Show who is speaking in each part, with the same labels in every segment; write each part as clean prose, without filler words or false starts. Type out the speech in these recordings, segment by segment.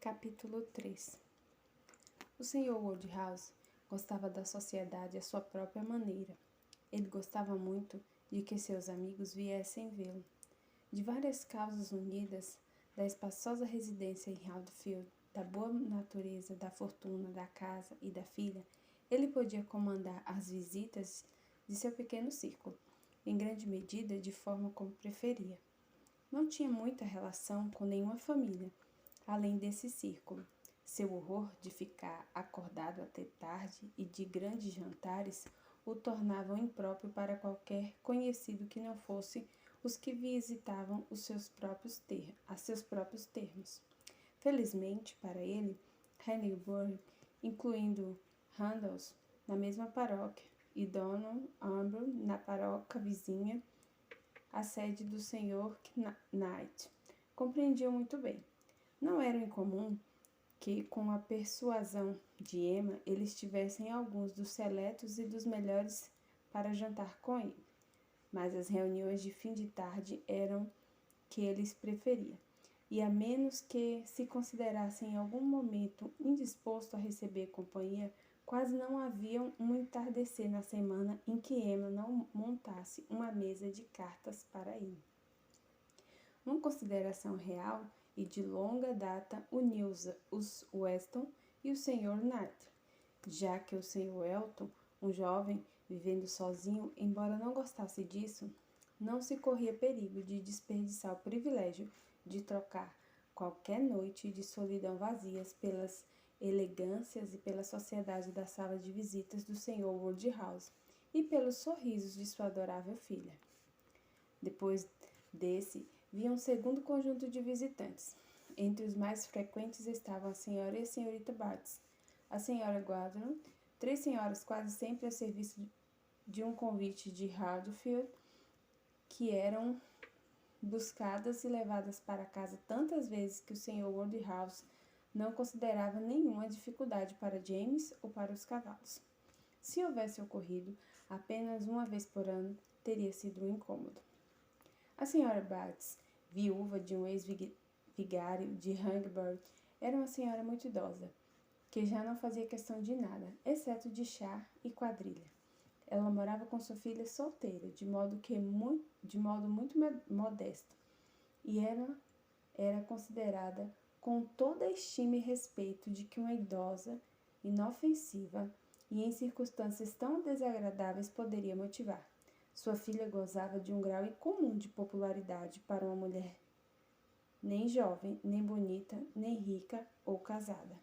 Speaker 1: Capítulo 3. O Sr. Woodhouse gostava da sociedade à sua própria maneira. Ele gostava muito de que seus amigos viessem vê-lo. De várias causas unidas, da espaçosa residência em Haldfield, da boa natureza, da fortuna, da casa e da filha, ele podia comandar as visitas de seu pequeno círculo, em grande medida de forma como preferia. Não tinha muita relação com nenhuma família, além desse círculo. Seu horror de ficar acordado até tarde e de grandes jantares o tornavam impróprio para qualquer conhecido que não fosse os que visitavam a seus próprios termos. Felizmente para ele, Haileybury, incluindo Randalls na mesma paróquia e Donald Ambrose na paróquia vizinha, a sede do Sr. Knight, compreendiam muito bem. Não era incomum que, com a persuasão de Emma, eles tivessem alguns dos seletos e dos melhores para jantar com ele, mas as reuniões de fim de tarde eram que eles preferia, e a menos que se considerasse em algum momento indisposto a receber companhia, quase não havia um entardecer na semana em que Emma não montasse uma mesa de cartas para ele. Uma consideração real e de longa data uniu os Weston e o Sr. Knight, já que o Sr. Elton, um jovem vivendo sozinho, embora não gostasse disso, não se corria perigo de desperdiçar o privilégio de trocar qualquer noite de solidão vazias pelas elegâncias e pela sociedade da sala de visitas do Sr. Woodhouse e pelos sorrisos de sua adorável filha. Depois desse, via um segundo conjunto de visitantes. Entre os mais frequentes estavam a senhora e a senhorita Bates, a senhora Gordon, três senhoras quase sempre a serviço de um convite de Haldfield, que eram buscadas e levadas para casa tantas vezes que o Sr. Woodhouse não considerava nenhuma dificuldade para James ou para os cavalos. Se houvesse ocorrido apenas uma vez por ano, teria sido um incômodo. A senhora Bates, viúva de um ex-vigário de Hangbury, era uma senhora muito idosa, que já não fazia questão de nada, exceto de chá e quadrilha. Ela morava com sua filha solteira, de modo muito modesto, e era considerada com toda a estima e respeito de que uma idosa, inofensiva e em circunstâncias tão desagradáveis poderia motivar. Sua filha gozava de um grau incomum de popularidade para uma mulher nem jovem, nem bonita, nem rica ou casada.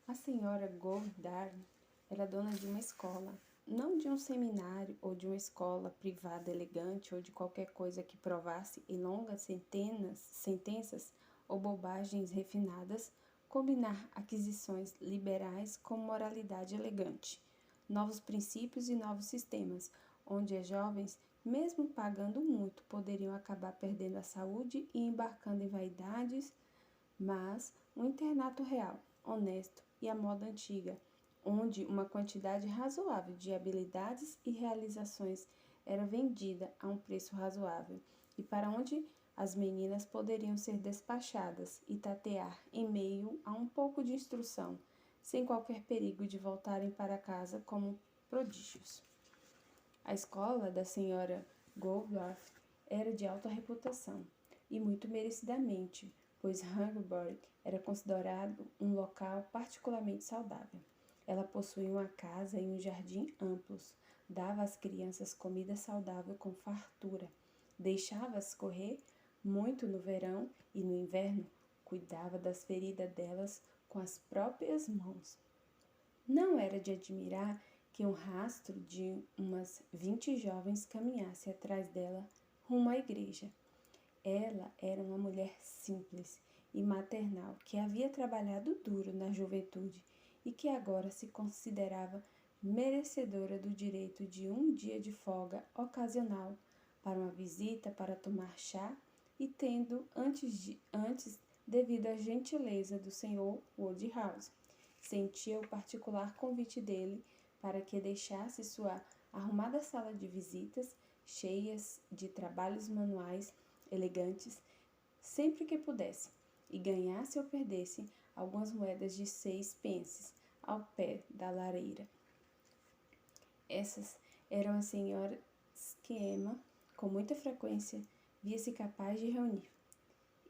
Speaker 1: A senhora Goddard era dona de uma escola, não de um seminário ou de uma escola privada elegante ou de qualquer coisa que provasse em longas sentenças ou bobagens refinadas combinar aquisições liberais com moralidade elegante, novos princípios e novos sistemas, onde as jovens, mesmo pagando muito, poderiam acabar perdendo a saúde e embarcando em vaidades, mas um internato real, honesto e à moda antiga, onde uma quantidade razoável de habilidades e realizações era vendida a um preço razoável, e para onde as meninas poderiam ser despachadas e tatear em meio a um pouco de instrução, sem qualquer perigo de voltarem para casa como prodígios. A escola da senhora Goldworth era de alta reputação, e muito merecidamente, pois Hangbury era considerado um local particularmente saudável. Ela possuía uma casa e um jardim amplos, dava às crianças comida saudável com fartura, deixava-as correr muito no verão e no inverno cuidava das feridas delas com as próprias mãos. Não era de admirar que um rastro de umas 20 jovens caminhasse atrás dela rumo à igreja. Ela era uma mulher simples e maternal que havia trabalhado duro na juventude e que agora se considerava merecedora do direito de um dia de folga ocasional para uma visita para tomar chá e tendo antes devido à gentileza do Sr. Woodhouse, sentia o particular convite dele para que deixasse sua arrumada sala de visitas, cheias de trabalhos manuais elegantes, sempre que pudesse, e ganhasse ou perdesse algumas moedas de 6 pences ao pé da lareira. Essas eram as senhoras que Emma, com muita frequência, via-se capaz de reunir.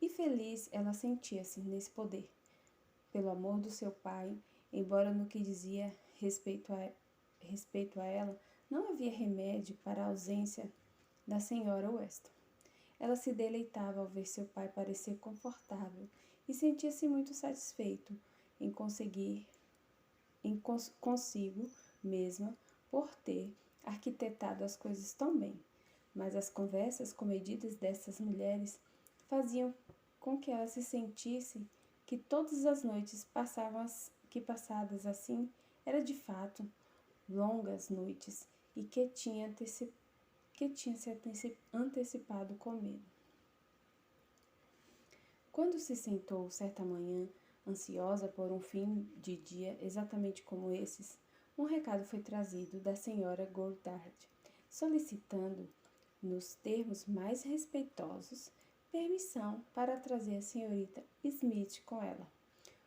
Speaker 1: E feliz ela sentia-se nesse poder, pelo amor do seu pai, embora no que dizia respeito a ela, não havia remédio para a ausência da senhora Weston. Ela se deleitava ao ver seu pai parecer confortável e sentia-se muito satisfeito em consigo mesma por ter arquitetado as coisas tão bem. Mas as conversas comedidas dessas mulheres faziam com que ela se sentisse que todas as noites passadas assim era de fato longas noites e que tinha se antecipado com medo. Quando se sentou certa manhã, ansiosa por um fim de dia exatamente como esses, um recado foi trazido da senhora Goddard, solicitando, nos termos mais respeitosos, permissão para trazer a senhorita Smith com ela.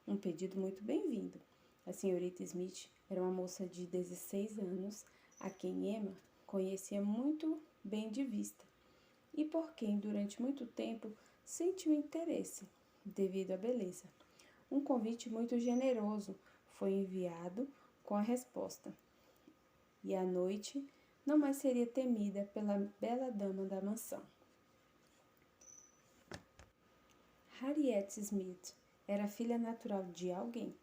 Speaker 1: Um pedido muito bem-vindo. A senhorita Smith era uma moça de 16 anos, a quem Emma conhecia muito bem de vista, e por quem durante muito tempo sentiu interesse, devido à beleza. Um convite muito generoso foi enviado com a resposta, e a noite não mais seria temida pela bela dama da mansão. Harriet Smith era filha natural de alguém.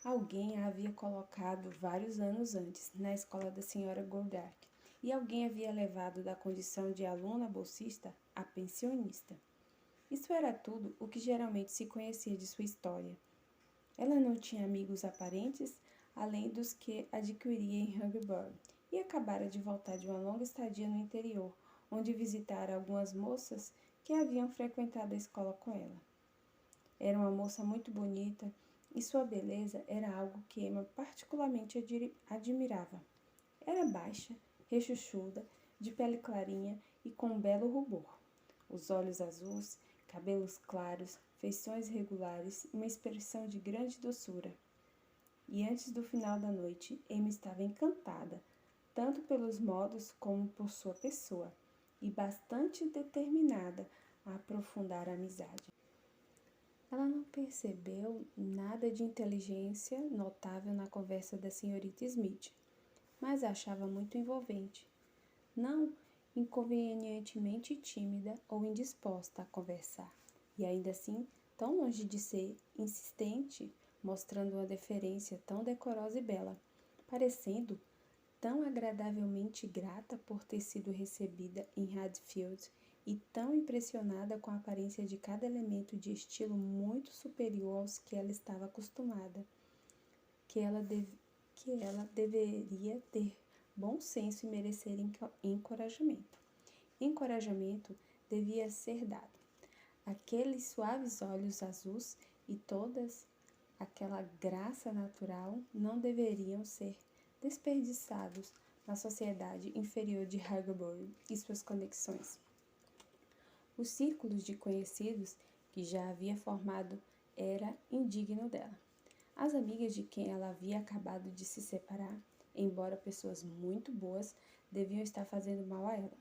Speaker 1: Alguém a havia colocado vários anos antes na escola da senhora Goddard, e alguém havia levado da condição de aluna bolsista a pensionista. Isso era tudo o que geralmente se conhecia de sua história. Ela não tinha amigos aparentes, além dos que adquiria em Hungerford, e acabara de voltar de uma longa estadia no interior, onde visitara algumas moças que haviam frequentado a escola com ela. Era uma moça muito bonita, e sua beleza era algo que Emma particularmente admirava. Era baixa, rechuchuda, de pele clarinha e com um belo rubor. Os olhos azuis, cabelos claros, feições regulares e uma expressão de grande doçura. E antes do final da noite, Emma estava encantada, tanto pelos modos como por sua pessoa, e bastante determinada a aprofundar a amizade. Ela não percebeu nada de inteligência notável na conversa da senhorita Smith, mas a achava muito envolvente. Não inconvenientemente tímida ou indisposta a conversar, e ainda assim, tão longe de ser insistente, mostrando uma deferência tão decorosa e bela, parecendo tão agradavelmente grata por ter sido recebida em Hatfield e tão impressionada com a aparência de cada elemento de estilo muito superior aos que ela estava acostumada, que ela deveria ter bom senso e merecer encorajamento. Encorajamento devia ser dado. Aqueles suaves olhos azuis e toda aquela graça natural não deveriam ser desperdiçados na sociedade inferior de Highbury e suas conexões. Os círculos de conhecidos que já havia formado era indigno dela. As amigas de quem ela havia acabado de se separar, embora pessoas muito boas, deviam estar fazendo mal a ela.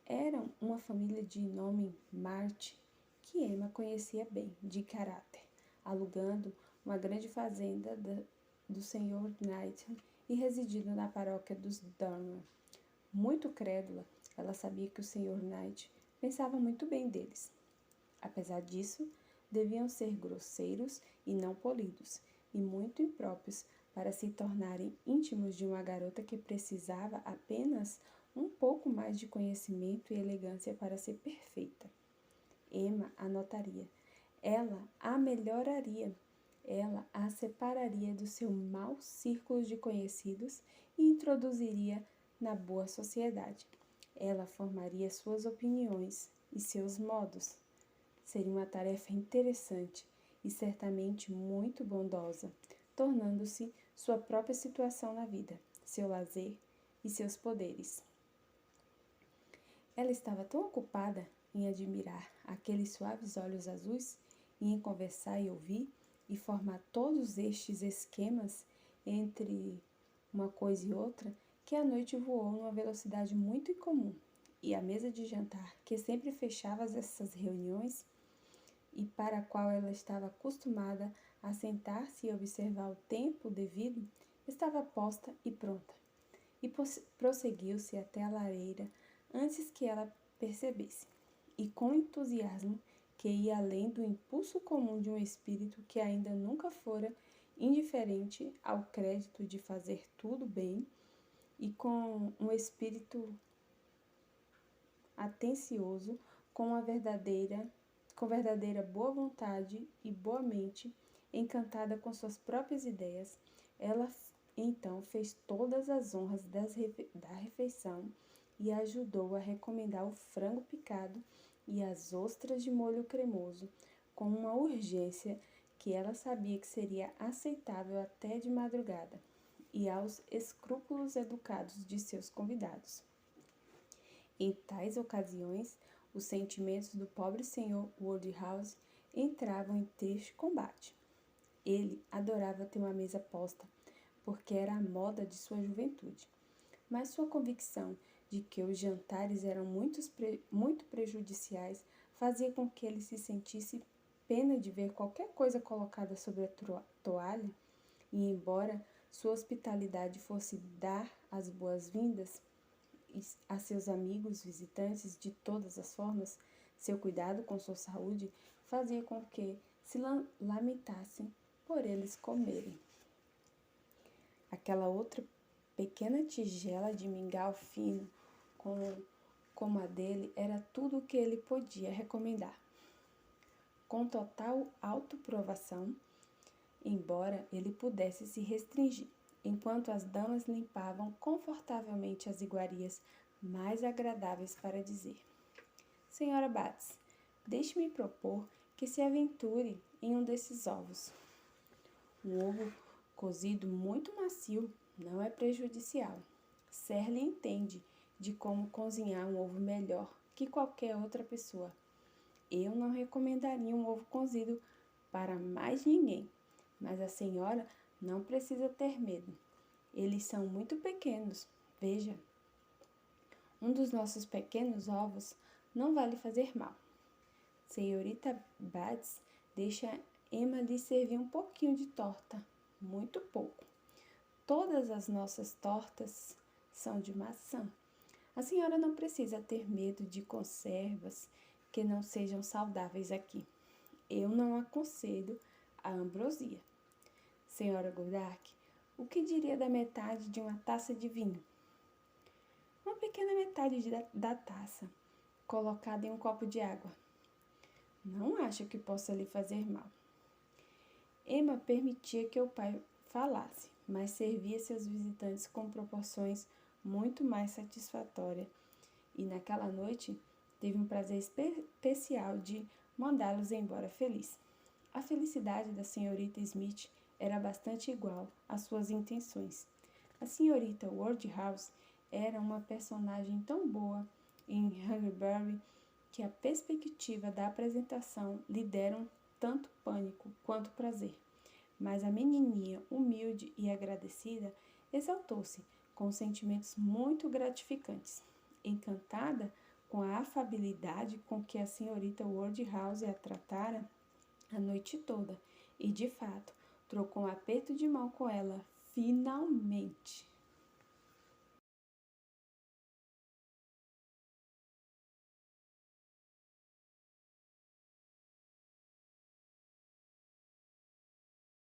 Speaker 1: Eram uma família de nome March, que Emma conhecia bem, de caráter, alugando uma grande fazenda do Sr. Knight e residindo na paróquia dos Dormer. Muito crédula, ela sabia que o Sr. Knight pensava muito bem deles. Apesar disso, deviam ser grosseiros e não polidos, e muito impróprios para se tornarem íntimos de uma garota que precisava apenas um pouco mais de conhecimento e elegância para ser perfeita. Emma a notaria. Ela a melhoraria. Ela a separaria do seu mau círculo de conhecidos e introduziria na boa sociedade. Ela formaria suas opiniões e seus modos. Seria uma tarefa interessante e certamente muito bondosa, tornando-se sua própria situação na vida, seu lazer e seus poderes. Ela estava tão ocupada em admirar aqueles suaves olhos azuis e em conversar e ouvir e formar todos estes esquemas entre uma coisa e outra, que a noite voou numa velocidade muito incomum, e a mesa de jantar, que sempre fechava essas reuniões e para a qual ela estava acostumada a sentar-se e observar o tempo devido, estava posta e pronta. E prosseguiu-se até a lareira antes que ela percebesse, e com entusiasmo que ia além do impulso comum de um espírito que ainda nunca fora indiferente ao crédito de fazer tudo bem, e com um espírito atencioso, com verdadeira boa vontade e boa mente, encantada com suas próprias ideias, ela então fez todas as honras da refeição e ajudou a recomendar o frango picado e as ostras de molho cremoso, com uma urgência que ela sabia que seria aceitável até de madrugada, e aos escrúpulos educados de seus convidados. Em tais ocasiões, os sentimentos do pobre senhor Woodhouse entravam em triste combate. Ele adorava ter uma mesa posta, porque era a moda de sua juventude, mas sua convicção de que os jantares eram muito prejudiciais fazia com que ele se sentisse pena de ver qualquer coisa colocada sobre a toalha, e embora sua hospitalidade fosse dar as boas-vindas a seus amigos visitantes de todas as formas, seu cuidado com sua saúde fazia com que se lamentassem por eles comerem. Aquela outra pequena tigela de mingau fino, como a dele, era tudo o que ele podia recomendar. Com total autoprovação, embora ele pudesse se restringir, enquanto as damas limpavam confortavelmente as iguarias mais agradáveis para dizer: Senhora Bates, deixe-me propor que se aventure em um desses ovos. Um ovo cozido muito macio não é prejudicial. Serle entende de como cozinhar um ovo melhor que qualquer outra pessoa. Eu não recomendaria um ovo cozido para mais ninguém, mas a senhora não precisa ter medo. Eles são muito pequenos. Veja, um dos nossos pequenos ovos não vai lhe fazer mal. Senhorita Bates, deixa Emma lhe servir um pouquinho de torta, muito pouco. Todas as nossas tortas são de maçã. A senhora não precisa ter medo de conservas que não sejam saudáveis aqui. Eu não aconselho a ambrosia. Senhora Goddard, o que diria da metade de uma taça de vinho? Uma pequena metade da taça, colocada em um copo de água. Não acho que possa lhe fazer mal. Emma permitia que o pai falasse, mas servia seus visitantes com proporções muito mais satisfatórias, e naquela noite teve um prazer especial de mandá-los embora feliz. A felicidade da senhorita Smith era bastante igual às suas intenções. A senhorita Woodhouse era uma personagem tão boa em Huckleberry que a perspectiva da apresentação lhe deram tanto pânico quanto prazer. Mas a menininha, humilde e agradecida, exaltou-se com sentimentos muito gratificantes, encantada com a afabilidade com que a senhorita Woodhouse a tratara a noite toda, e de fato trocou um aperto de mão com ela finalmente.